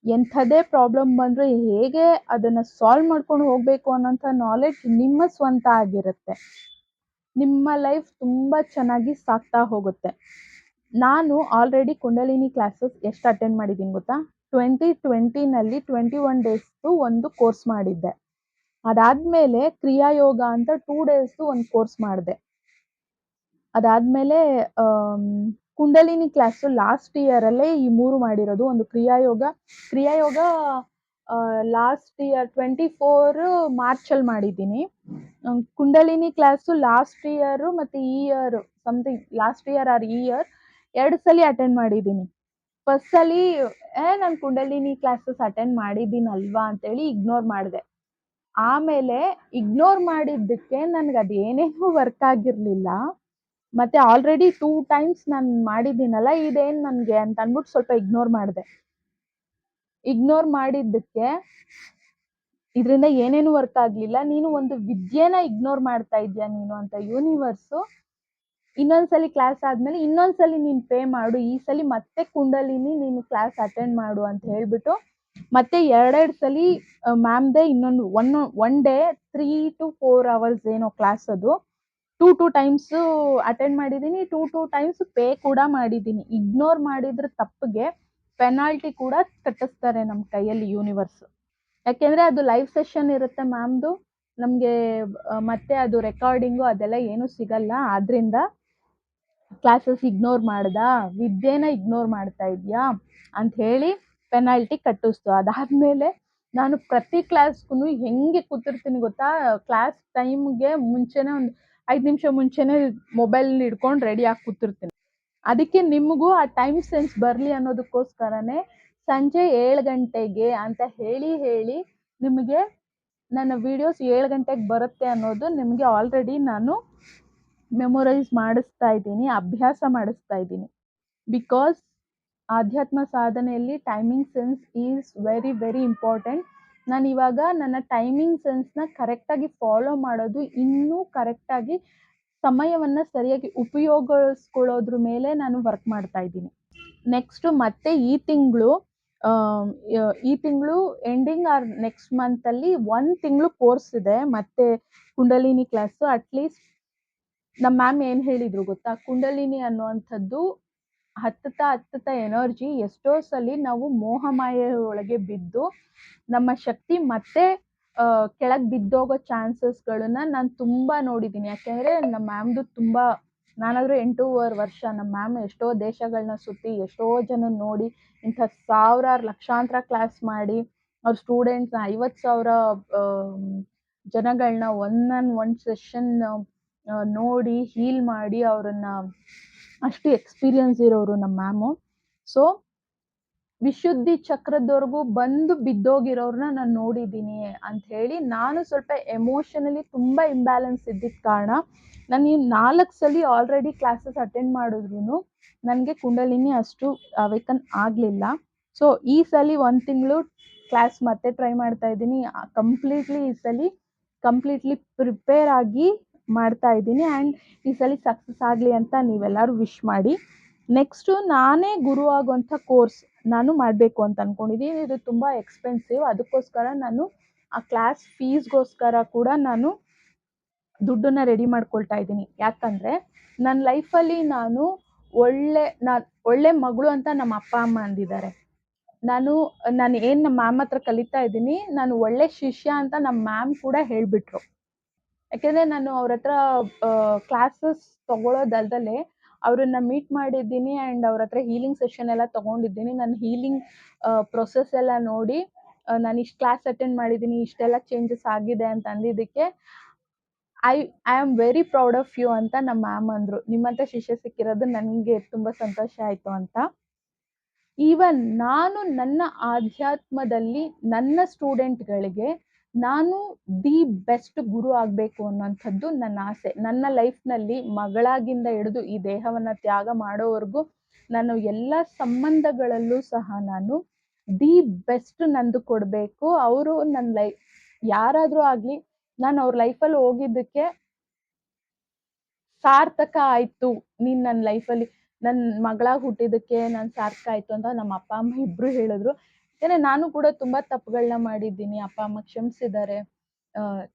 ಎಂಥದೇ ಪ್ರಾಬ್ಲಮ್ ಬಂದರೂ ಹೇಗೆ ಅದನ್ನು ಸಾಲ್ವ್ ಮಾಡ್ಕೊಂಡು ಹೋಗಬೇಕು ಅನ್ನೋಂಥ ನಾಲೆಡ್ಜ್ ನಿಮ್ಮ ಸ್ವಂತ ಆಗಿರುತ್ತೆ. ನಿಮ್ಮ ಲೈಫ್ ತುಂಬ ಚೆನ್ನಾಗಿ ಸಾಗ್ತಾ ಹೋಗುತ್ತೆ. ನಾನು ಆಲ್ರೆಡಿ ಕುಂಡಲಿನಿ ಕ್ಲಾಸಸ್ ಎಷ್ಟು ಅಟೆಂಡ್ ಮಾಡಿದ್ದೀನಿ ಗೊತ್ತಾ? 2020ನಲ್ಲಿ 21 ಡೇಸ್ದು ಒಂದು ಕೋರ್ಸ್ ಮಾಡಿದ್ದೆ. ಅದಾದಮೇಲೆ ಕ್ರಿಯಾಯೋಗ ಅಂತ 2 ಡೇಸ್ದು ಒಂದು ಕೋರ್ಸ್ ಮಾಡಿದೆ. ಅದಾದಮೇಲೆ ಕುಂಡಲಿನಿ ಕ್ಲಾಸು ಲಾಸ್ಟ್ ಇಯರಲ್ಲೇ ಈ 3 ಮಾಡಿರೋದು. ಒಂದು ಕ್ರಿಯಾಯೋಗ ಲಾಸ್ಟ್ ಇಯರ್ 24 ಮಾರ್ಚಲ್ಲಿ ಮಾಡಿದ್ದೀನಿ. ಕುಂಡಲಿನಿ ಕ್ಲಾಸು ಲಾಸ್ಟ್ ಇಯರು ಮತ್ತು ಈ year something last year or ಈ ಇಯರ್ 2 ಸಲ ಅಟೆಂಡ್ ಮಾಡಿದ್ದೀನಿ. ಫಸ್ಟ್ ಸಲ ನಾನು ಕುಂಡಲಿನಿ ಕ್ಲಾಸಸ್ ಅಟೆಂಡ್ ಮಾಡಿದ್ದೀನಲ್ವಾ ಅಂತೇಳಿ ಇಗ್ನೋರ್ ಮಾಡಿದೆ. ಆಮೇಲೆ ಇಗ್ನೋರ್ ಮಾಡಿದ್ದಕ್ಕೆ ನನಗೆ ಅದೇನೇನೂ ವರ್ಕ್ ಆಗಿರಲಿಲ್ಲ. ಮತ್ತು ಆಲ್ರೆಡಿ 2 ಟೈಮ್ಸ್ ನಾನು ಮಾಡಿದ್ದೀನಲ್ಲ, ಇದೇನು ನನಗೆ ಅಂತ ಅಂದ್ಬಿಟ್ಟು ಸ್ವಲ್ಪ ಇಗ್ನೋರ್ ಮಾಡಿದೆ. ಇಗ್ನೋರ್ ಮಾಡಿದ್ದಕ್ಕೆ ಇದರಿಂದ ಏನೇನು ವರ್ಕ್ ಆಗಲಿಲ್ಲ. ನೀನು ಒಂದು ವಿದ್ಯೆನ ಇಗ್ನೋರ್ ಮಾಡ್ತಾ ಇದೆಯಾ ನೀನು ಅಂತ ಯೂನಿವರ್ಸು ಇನ್ನೊಂದ್ಸಲಿ ಕ್ಲಾಸ್ ಆದಮೇಲೆ ಇನ್ನೊಂದ್ಸಲಿ ನೀನು ಪೇ ಮಾಡು, ಈ ಸಲ ಮತ್ತೆ ಕುಂಡಲಿನಿ ನೀನು ಕ್ಲಾಸ್ ಅಟೆಂಡ್ ಮಾಡು ಅಂತ ಹೇಳಿಬಿಟ್ಟು ಮತ್ತೆ 2 ಸಲ ಮ್ಯಾಮ್ದೇ ಇನ್ನೊಂದು ಒನ್ ಡೇ 3 to 4 hours ಏನೋ ಕ್ಲಾಸ್ ಅದು 2 ಟೈಮ್ಸು ಅಟೆಂಡ್ ಮಾಡಿದ್ದೀನಿ. 2 ಟೈಮ್ಸ್ ಪೇ ಕೂಡ ಮಾಡಿದ್ದೀನಿ. ಇಗ್ನೋರ್ ಮಾಡಿದ್ರ ತಪ್ಪಿಗೆ ಪೆನಾಲ್ಟಿ ಕೂಡ ಕಟ್ಟಿಸ್ತಾರೆ ನಮ್ಮ ಕೈಯಲ್ಲಿ ಯೂನಿವರ್ಸ್. ಯಾಕೆಂದರೆ ಅದು ಲೈವ್ ಸೆಷನ್ ಇರುತ್ತೆ ಮ್ಯಾಮ್ದು, ನಮಗೆ ಮತ್ತೆ ಅದು ರೆಕಾರ್ಡಿಂಗು ಅದೆಲ್ಲ ಏನೂ ಸಿಗಲ್ಲ. ಆದ್ದರಿಂದ ಕ್ಲಾಸಸ್ ಇಗ್ನೋರ್ ಮಾಡ್ದಾ, ವಿದ್ಯೆನ ಇಗ್ನೋರ್ ಮಾಡ್ತಾ ಇದೆಯಾ ಅಂತ ಹೇಳಿ ಪೆನಾಲ್ಟಿ ಕಟ್ಟಿಸ್ತು. ಅದಾದಮೇಲೆ ನಾನು ಪ್ರತಿ ಕ್ಲಾಸ್ಗೂ ಹೆಂಗೆ ಕೂತಿರ್ತೀನಿ ಗೊತ್ತಾ, ಕ್ಲಾಸ್ ಟೈಮ್ಗೆ ಮುಂಚೆನೇ ಒಂದು 5 ನಿಮಿಷ ಮುಂಚೆನೇ ಮೊಬೈಲ್ ಹಿಡ್ಕೊಂಡು ರೆಡಿಯಾಗಿ ಕೂತಿರ್ತೀನಿ. ಅದಕ್ಕೆ ನಿಮಗೂ ಆ ಟೈಮ್ ಸೆನ್ಸ್ ಬರಲಿ ಅನ್ನೋದಕ್ಕೋಸ್ಕರನೇ ಸಂಜೆ 7 ಗಂಟೆಗೆ ಅಂತ ಹೇಳಿ ನಿಮಗೆ ನನ್ನ ವಿಡಿಯೋಸ್ 7 ಗಂಟೆಗೆ ಬರುತ್ತೆ ಅನ್ನೋದು ನಿಮಗೆ ಆಲ್ರೆಡಿ ನಾನು ಮೆಮೊರೈಸ್ ಮಾಡಿಸ್ತಾ ಇದ್ದೀನಿ, ಅಭ್ಯಾಸ ಮಾಡಿಸ್ತಾ ಇದ್ದೀನಿ. ಬಿಕಾಸ್ ಆಧ್ಯಾತ್ಮ ಸಾಧನೆಯಲ್ಲಿ timing sense is very very important. ನಾನು ಇವಾಗ ನನ್ನ ಟೈಮಿಂಗ್ ಸೆನ್ಸ್ನ ಕರೆಕ್ಟಾಗಿ ಫಾಲೋ ಮಾಡೋದು, ಇನ್ನೂ ಕರೆಕ್ಟಾಗಿ ಸಮಯವನ್ನು ಸರಿಯಾಗಿ ಉಪಯೋಗಿಸ್ಕೊಳ್ಳೋದ್ರ ಮೇಲೆ ನಾನು ವರ್ಕ್ ಮಾಡ್ತಾ ಇದ್ದೀನಿ. ನೆಕ್ಸ್ಟು ಮತ್ತೆ ಈ ತಿಂಗಳು ಎಂಡಿಂಗ್ ಆರ್ ನೆಕ್ಸ್ಟ್ ಮಂತಲ್ಲಿ 1 ತಿಂಗಳು ಕೋರ್ಸ್ ಇದೆ ಮತ್ತೆ ಕುಂಡಲಿನಿ ಕ್ಲಾಸು. ಅಟ್ಲೀಸ್ಟ್ ನಮ್ಮ ಮ್ಯಾಮ್ ಏನು ಹೇಳಿದರು ಗೊತ್ತಾ, ಕುಂಡಲಿನಿ ಅನ್ನುವಂಥದ್ದು ಹತ್ತುತ್ತಾ ಎನರ್ಜಿ ಎಷ್ಟೋ ಸಲಿ ನಾವು ಮೋಹಮಾಯೆ ಒಳಗೆ ಬಿದ್ದು ನಮ್ಮ ಶಕ್ತಿ ಮತ್ತೆ ಕೆಳಗೆ ಬಿದ್ದೋಗೋ ಚಾನ್ಸಸ್ಗಳನ್ನ ನಾನು ತುಂಬಾ ನೋಡಿದ್ದೀನಿ. ಯಾಕೆಂದ್ರೆ ನಮ್ಮ ಮ್ಯಾಮ್ದು ತುಂಬಾ, ನಾನಾದ್ರೂ 8.5 ವರ್ಷ, ನಮ್ಮ ಮ್ಯಾಮ್ ಎಷ್ಟೋ ದೇಶಗಳನ್ನ ಸುತ್ತಿ ಎಷ್ಟೋ ಜನ ನೋಡಿ ಇಂಥ ಸಾವಿರಾರು ಲಕ್ಷಾಂತರ ಕ್ಲಾಸ್ ಮಾಡಿ ಅವ್ರ ಸ್ಟೂಡೆಂಟ್ಸ್ನ 50,000 ಜನಗಳನ್ನ ಒನ್ ಸೆಷನ್ ನೋಡಿ ಹೀಲ್ ಮಾಡಿ ಅವರನ್ನ ಅಷ್ಟು ಎಕ್ಸ್ಪೀರಿಯನ್ಸ್ ಇರೋರು ನಮ್ಮ ಮ್ಯಾಮು. ಸೊ ವಿಶುದ್ಧಿ ಚಕ್ರದವರೆಗೂ ಬಂದು ಬಿದ್ದೋಗಿರೋರ್ನ ನಾನು ನೋಡಿದ್ದೀನಿ ಅಂತ ಹೇಳಿ, ನಾನು ಸ್ವಲ್ಪ ಎಮೋಷನಲಿ ತುಂಬಾ ಇಂಬ್ಯಾಲೆನ್ಸ್ ಇದ್ದಿದ್ದ ಕಾರಣ ನಾನು ಈ 4 ಸಲ ಆಲ್ರೆಡಿ ಕ್ಲಾಸಸ್ ಅಟೆಂಡ್ ಮಾಡಿದ್ರು ನನಗೆ ಕುಂಡಲಿನಿ ಅಷ್ಟು ಅವೇಕನ್ ಆಗಲಿಲ್ಲ. ಸೊ ಈ ಸಲ 1 ತಿಂಗಳು ಕ್ಲಾಸ್ ಮತ್ತೆ ಟ್ರೈ ಮಾಡ್ತಾ ಇದ್ದೀನಿ. ಈ ಸಲ ಕಂಪ್ಲೀಟ್ಲಿ ಪ್ರಿಪೇರ್ ಆಗಿ ಮಾಡ್ತಾ ಇದ್ದೀನಿ. ಆ್ಯಂಡ್ ಈ ಸಲ ಸಕ್ಸಸ್ ಆಗಲಿ ಅಂತ ನೀವೆಲ್ಲರೂ ವಿಶ್ ಮಾಡಿ. ನೆಕ್ಸ್ಟು ನಾನೇ ಗುರು ಆಗುವಂಥ ಕೋರ್ಸ್ ನಾನು ಮಾಡಬೇಕು ಅಂತ ಅಂದ್ಕೊಂಡಿದ್ದೀನಿ. ಇದು ತುಂಬ ಎಕ್ಸ್ಪೆನ್ಸಿವ್. ಅದಕ್ಕೋಸ್ಕರ ನಾನು ಆ ಕ್ಲಾಸ್ ಫೀಸ್ಗೋಸ್ಕರ ಕೂಡ ನಾನು ದುಡ್ಡನ್ನ ರೆಡಿ ಮಾಡ್ಕೊಳ್ತಾ ಇದ್ದೀನಿ. ಯಾಕಂದರೆ ನನ್ನ ಲೈಫಲ್ಲಿ ನಾನು ಒಳ್ಳೆ ಮಗಳು ಅಂತ ನಮ್ಮ ಅಪ್ಪ ಅಮ್ಮ ಅಂದಿದ್ದಾರೆ. ನಾನು ಏನು ನಮ್ಮ ಮ್ಯಾಮ್ ಹತ್ರ ಕಲಿತಾ ಇದ್ದೀನಿ, ನಾನು ಒಳ್ಳೆ ಶಿಷ್ಯ ಅಂತ ನಮ್ಮ ಮ್ಯಾಮ್ ಕೂಡ ಹೇಳಿಬಿಟ್ರು. ಯಾಕೆಂದರೆ ನಾನು ಅವ್ರ ಹತ್ರ ಕ್ಲಾಸಸ್ ತೊಗೊಳೋದಲ್ದಲೇ ಅವ್ರನ್ನ ಮೀಟ್ ಮಾಡಿದ್ದೀನಿ ಆ್ಯಂಡ್ ಅವ್ರ ಹತ್ರ ಹೀಲಿಂಗ್ ಸೆಷನ್ ಎಲ್ಲ ತೊಗೊಂಡಿದ್ದೀನಿ. ನನ್ನ ಹೀಲಿಂಗ್ ಪ್ರೊಸೆಸ್ ಎಲ್ಲ ನೋಡಿ ನಾನು ಇಷ್ಟು ಕ್ಲಾಸ್ ಅಟೆಂಡ್ ಮಾಡಿದ್ದೀನಿ, ಇಷ್ಟೆಲ್ಲ ಚೇಂಜಸ್ ಆಗಿದೆ ಅಂತ ಅಂದಿದ್ದಕ್ಕೆ I am very proud of you ಅಂತ ನಮ್ಮ ಮ್ಯಾಮ್ ಅಂದರು. ನಿಮ್ಮಂಥ ಶಿಷ್ಯ ಸಿಕ್ಕಿರೋದು ನನಗೆ ತುಂಬ ಸಂತೋಷ ಆಯಿತು ಅಂತ. ಈವನ್ ನಾನು ನನ್ನ ಆಧ್ಯಾತ್ಮದಲ್ಲಿ ನನ್ನ ಸ್ಟೂಡೆಂಟ್ಗಳಿಗೆ ನಾನು ದಿ ಬೆಸ್ಟ್ ಗುರು ಆಗಬೇಕು ಅನ್ನೋಂಥದ್ದು ನನ್ನ ಆಸೆ. ನನ್ನ ಲೈಫ್ನಲ್ಲಿ ಮಗಳಾಗಿಂದ ಹಿಡಿದು ಈ ದೇಹವನ್ನು ತ್ಯಾಗ ಮಾಡೋವರೆಗೂ ನಾನು ಎಲ್ಲ ಸಂಬಂಧಗಳಲ್ಲೂ ಸಹ ನಾನು ದಿ ಬೆಸ್ಟ್ ನಂದು ಕೊಡಬೇಕು. ಅವರು ನನ್ನ ಯಾರಾದರೂ ಆಗಲಿ, ನಾನು ಅವ್ರ ಲೈಫಲ್ಲಿ ಹೋಗಿದ್ದಕ್ಕೆ ಸಾರ್ಥಕ ಆಯಿತು, ನೀನು ನನ್ನ ಲೈಫಲ್ಲಿ ನನ್ನ ಮಗಳಾಗಿ ಹುಟ್ಟಿದ್ದಕ್ಕೆ ನಾನು ಸಾರ್ಥಕ ಆಯಿತು ಅಂತ ನಮ್ಮ ಅಪ್ಪ ಅಮ್ಮ ಇಬ್ಬರು ಹೇಳಿದ್ರು. ಯಾಕೆಂದರೆ ನಾನು ಕೂಡ ತುಂಬ ತಪ್ಪುಗಳನ್ನ ಮಾಡಿದ್ದೀನಿ. ಅಪ್ಪ ಅಮ್ಮ ಕ್ಷಮಿಸಿದ್ದಾರೆ.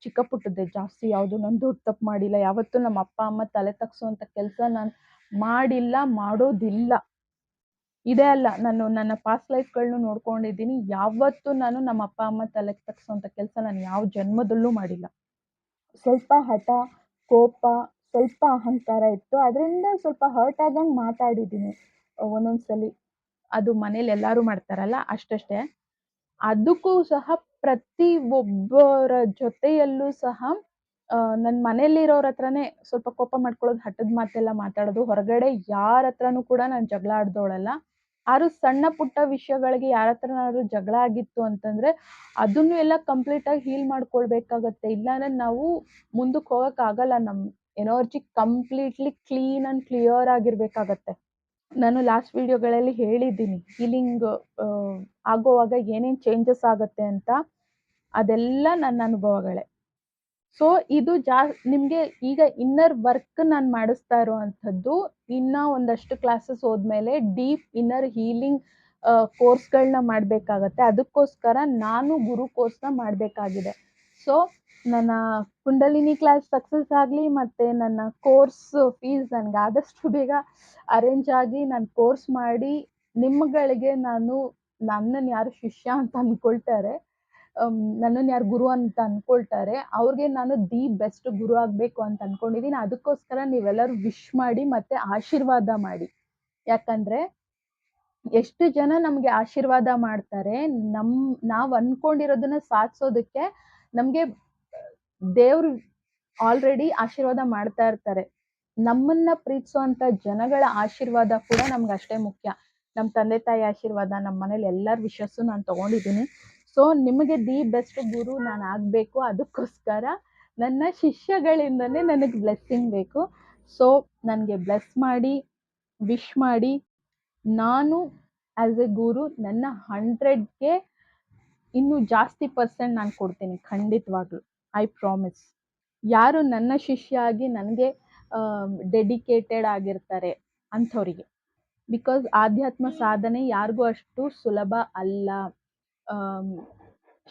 ಚಿಕ್ಕ ಪುಟ್ಟದ್ದೇ ಜಾಸ್ತಿ, ಯಾವುದು ನಾನು ದೊಡ್ಡ ತಪ್ಪು ಮಾಡಿಲ್ಲ. ಯಾವತ್ತೂ ನಮ್ಮ ಅಪ್ಪ ಅಮ್ಮ ತಲೆ ತಗ್ಸೋವಂಥ ಕೆಲಸ ನಾನು ಮಾಡಿಲ್ಲ, ಮಾಡೋದಿಲ್ಲ. ಇದೇ ಅಲ್ಲ, ನಾನು ನನ್ನ ಪಾಸ್ಟ್ ಲೈಫ್ಗಳನ್ನೂ ನೋಡ್ಕೊಂಡಿದ್ದೀನಿ. ಯಾವತ್ತೂ ನಾನು ನಮ್ಮ ಅಪ್ಪ ಅಮ್ಮ ತಲೆ ತಗ್ಸೋವಂಥ ಕೆಲಸ ನಾನು ಯಾವ ಜನ್ಮದಲ್ಲೂ ಮಾಡಿಲ್ಲ. ಸ್ವಲ್ಪ ಹಠ, ಕೋಪ, ಸ್ವಲ್ಪ ಅಹಂಕಾರ ಇತ್ತು. ಅದರಿಂದ ಸ್ವಲ್ಪ ಹರ್ಟ್ ಆದಂಗೆ ಮಾತಾಡಿದ್ದೀನಿ ಒಂದೊಂದ್ಸಲಿ. ಅದು ಮನೇಲಿ ಎಲ್ಲರೂ ಮಾಡ್ತಾರಲ್ಲ, ಅಷ್ಟಷ್ಟೇ. ಅದಕ್ಕೂ ಸಹ ಪ್ರತಿಯೊಬ್ಬರ ಜೊತೆಯಲ್ಲೂ ಸಹ ನನ್ನ ಮನೇಲಿರೋರ ಹತ್ರನೇ ಸ್ವಲ್ಪ ಕೋಪ ಮಾಡ್ಕೊಳ್ಳೋದು, ಹಠದ ಮಾತೆಲ್ಲ ಮಾತಾಡೋದು. ಹೊರಗಡೆ ಯಾರ ಹತ್ರನೂ ಕೂಡ ನಾನು ಜಗಳ ಆಡ್ದೋಳಲ್ಲ. ಆದ್ರೂ ಸಣ್ಣ ಪುಟ್ಟ ವಿಷಯಗಳಿಗೆ ಯಾರ ಹತ್ರನಾದ್ರೂ ಜಗಳ ಆಗಿತ್ತು ಅಂತಂದರೆ ಅದನ್ನು ಎಲ್ಲ ಕಂಪ್ಲೀಟಾಗಿ ಹೀಲ್ ಮಾಡ್ಕೊಳ್ಬೇಕಾಗತ್ತೆ. ಇಲ್ಲಾಂದರೆ ನಾವು ಮುಂದಕ್ಕೆ ಹೋಗೋಕ್ಕಾಗಲ್ಲ. ನಮ್ಮ energy completely clean and clear ಆಗಿರಬೇಕಾಗತ್ತೆ. ನಾನು ಲಾಸ್ಟ್ ವಿಡಿಯೋಗಳಲ್ಲಿ ಹೇಳಿದ್ದೀನಿ ಹೀಲಿಂಗ್ ಆಗೋವಾಗ ಏನೇನು ಚೇಂಜಸ್ ಆಗುತ್ತೆ ಅಂತ. ಅದೆಲ್ಲ ನನ್ನ ಅನುಭವಗಳೇ. ಸೊ ಇದು ನಿಮಗೆ ಈಗ ಇನ್ನರ್ ವರ್ಕ್ ನಾನು ಮಾಡಿಸ್ತಾ ಇರೋವಂಥದ್ದು. ಇನ್ನೂ ಒಂದಷ್ಟು ಕ್ಲಾಸಸ್ ಹೋದ್ಮೇಲೆ ಡೀಪ್ ಇನ್ನರ್ ಹೀಲಿಂಗ್ ಕೋರ್ಸ್ಗಳನ್ನ ಮಾಡಬೇಕಾಗತ್ತೆ. ಅದಕ್ಕೋಸ್ಕರ ನಾನು ಗುರು ಕೋರ್ಸ್ನ ಮಾಡಬೇಕಾಗಿದೆ. ಸೊ ನನ್ನ ಕುಂಡಲಿನಿ ಕ್ಲಾಸ್ ಸಕ್ಸಸ್ ಆಗಲಿ ಮತ್ತು ನನ್ನ ಕೋರ್ಸ್ ಫೀಸ್ ನನಗೆ ಆದಷ್ಟು ಬೇಗ ಅರೇಂಜ್ ಆಗಿ ನಾನು ಕೋರ್ಸ್ ಮಾಡಿ ನಿಮ್ಮಗಳಿಗೆ ನನ್ನನ್ನು ಯಾರು ಶಿಷ್ಯ ಅಂತ ಅಂದ್ಕೊಳ್ತಾರೆ, ನನ್ನನ್ನು ಯಾರು ಗುರು ಅಂತ ಅಂದ್ಕೊಳ್ತಾರೆ, ಅವ್ರಿಗೆ ನಾನು ದಿ ಬೆಸ್ಟ್ ಗುರು ಆಗಬೇಕು ಅಂತ ಅಂದ್ಕೊಂಡಿದ್ದೀನಿ. ಅದಕ್ಕೋಸ್ಕರ ನೀವೆಲ್ಲರೂ ವಿಶ್ ಮಾಡಿ ಮತ್ತು ಆಶೀರ್ವಾದ ಮಾಡಿ. ಯಾಕಂದರೆ ಎಷ್ಟು ಜನ ನಮಗೆ ಆಶೀರ್ವಾದ ಮಾಡ್ತಾರೆ, ನಾವು ಅಂದ್ಕೊಂಡಿರೋದನ್ನ ಸಾಧಿಸೋದಕ್ಕೆ ನಮಗೆ ದೇವರು ಆಲ್ರೆಡಿ ಆಶೀರ್ವಾದ ಮಾಡ್ತಾ ಇರ್ತಾರೆ. ನಮ್ಮನ್ನು ಪ್ರೀತಿಸೋವಂಥ ಜನಗಳ ಆಶೀರ್ವಾದ ಕೂಡ ನಮ್ಗೆ ಅಷ್ಟೇ ಮುಖ್ಯ. ನಮ್ಮ ತಂದೆ ತಾಯಿ ಆಶೀರ್ವಾದ, ನಮ್ಮ ಮನೇಲಿ ಎಲ್ಲರ ವಿಶಸ್ಸು ನಾನು ತೊಗೊಂಡಿದ್ದೀನಿ. ಸೊ ನಿಮಗೆ ದಿ ಬೆಸ್ಟ್ ಗುರು ನಾನು ಆಗಬೇಕು. ಅದಕ್ಕೋಸ್ಕರ ನನ್ನ ಶಿಷ್ಯಗಳಿಂದನೇ ನನಗೆ ಬ್ಲೆಸ್ಸಿಂಗ್ ಬೇಕು. ಸೊ ನನಗೆ ಬ್ಲೆಸ್ ಮಾಡಿ, ವಿಶ್ ಮಾಡಿ. ನಾನು ಆ್ಯಸ್ ಎ ಗುರು ನನ್ನ 100ಗೆ ಇನ್ನೂ ಜಾಸ್ತಿ % ನಾನು ಕೊಡ್ತೀನಿ ಖಂಡಿತವಾಗ್ಲೂ. I promise. ಯಾರು ನನ್ನ ಶಿಷ್ಯ ಆಗಿ ನನಗೆ ಡೆಡಿಕೇಟೆಡ್ ಆಗಿರ್ತಾರೆ ಅಂಥವರಿಗೆ. ಬಿಕಾಸ್ ಆಧ್ಯಾತ್ಮ ಸಾಧನೆ ಯಾರಿಗೂ ಅಷ್ಟು ಸುಲಭ ಅಲ್ಲ.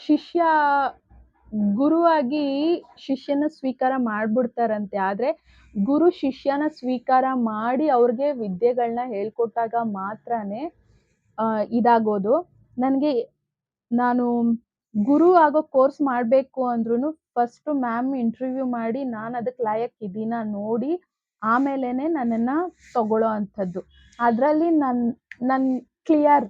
ಶಿಷ್ಯ ಗುರುವಾಗಿ ಶಿಷ್ಯನ ಸ್ವೀಕಾರ ಮಾಡ್ಬಿಡ್ತಾರಂತೆ. ಆದ್ರೆ ಗುರು ಶಿಷ್ಯನ ಸ್ವೀಕಾರ ಮಾಡಿ ಅವ್ರಿಗೆ ವಿದ್ಯೆಗಳನ್ನ ಹೇಳ್ಕೊಟ್ಟಾಗ ಮಾತ್ರನೇ ಇದಾಗೋದು. ನನ್ಗೆ ನಾನು ಗುರು ಆಗೋ ಕೋರ್ಸ್ ಮಾಡ್ಬೇಕು ಅಂದ್ರೂನು ಫಸ್ಟು ಮ್ಯಾಮ್ ಇಂಟರ್ವ್ಯೂ ಮಾಡಿ ನಾನ್ ಅದಕ್ ಲಾಯಕ್ ಇದೀನಾ ನೋಡಿ ಆಮೇಲೇನೆ ನನ್ನನ್ನ ತಗೊಳ್ಳೋ ಅಂಥದ್ದು. ಅದ್ರಲ್ಲಿ ನನ್ ಕ್ಲಿಯರ್.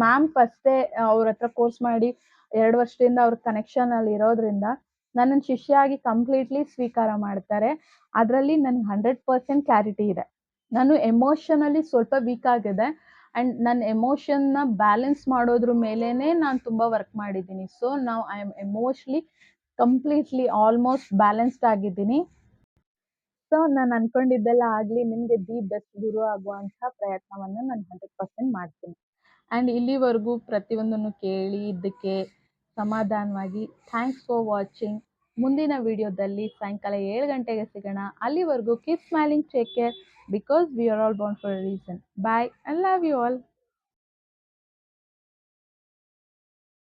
ಮ್ಯಾಮ್ ಫಸ್ಟೇ ಅವ್ರ ಹತ್ರ ಕೋರ್ಸ್ ಮಾಡಿ 2 ವರ್ಷದಿಂದ ಅವ್ರ ಕನೆಕ್ಷನ್ ಅಲ್ಲಿ ಇರೋದ್ರಿಂದ ನನ್ನನ್ನ ಶಿಷ್ಯ ಆಗಿ ಕಂಪ್ಲೀಟ್ಲಿ ಸ್ವೀಕಾರ ಮಾಡ್ತಾರೆ. ಅದ್ರಲ್ಲಿ ನನ್ಗೆ 100% ಕ್ಲಾರಿಟಿ ಇದೆ. ನಾನು ಎಮೋಷನಲಿ ಸ್ವಲ್ಪ ವೀಕ್ ಆಗಿದೆ ಅಂಡ್ ನನ್ನ ಎಮೋಷನ್ನ ಬ್ಯಾಲೆನ್ಸ್ ಮಾಡೋದ್ರ ಮೇಲೇನೆ ನಾನು ತುಂಬಾ ವರ್ಕ್ ಮಾಡಿದ್ದೀನಿ. So now I am emotionally completely almost balanced ಆಗಿದ್ದೀನಿ. ಸೊ ನಾನು ಅನ್ಕೊಂಡಿದ್ದೆಲ್ಲ ಆಗ್ಲಿ, ನಿಮ್ಗೆ ದಿ ಬೆಸ್ಟ್ ಗುರು ಆಗುವಂಥ ಪ್ರಯತ್ನವನ್ನ ನಾನು 100% ಮಾಡ್ತೀನಿ. ಆ್ಯಂಡ್ ಇಲ್ಲಿವರೆಗೂ ಪ್ರತಿಯೊಂದನ್ನು ಕೇಳಿ ಇದಕ್ಕೆ ಸಮಾಧಾನವಾಗಿ ಥ್ಯಾಂಕ್ಸ್ ಫಾರ್ ವಾಚಿಂಗ್. ಮುಂದಿನ ವಿಡಿಯೋದಲ್ಲಿ ಸಾಯಂಕಾಲ 7 ಗಂಟೆಗೆ ಸಿಗೋಣ. ಅಲ್ಲಿವರೆಗೂ keep smiling, take care, because we are all born for a reason. Bye, I love you all.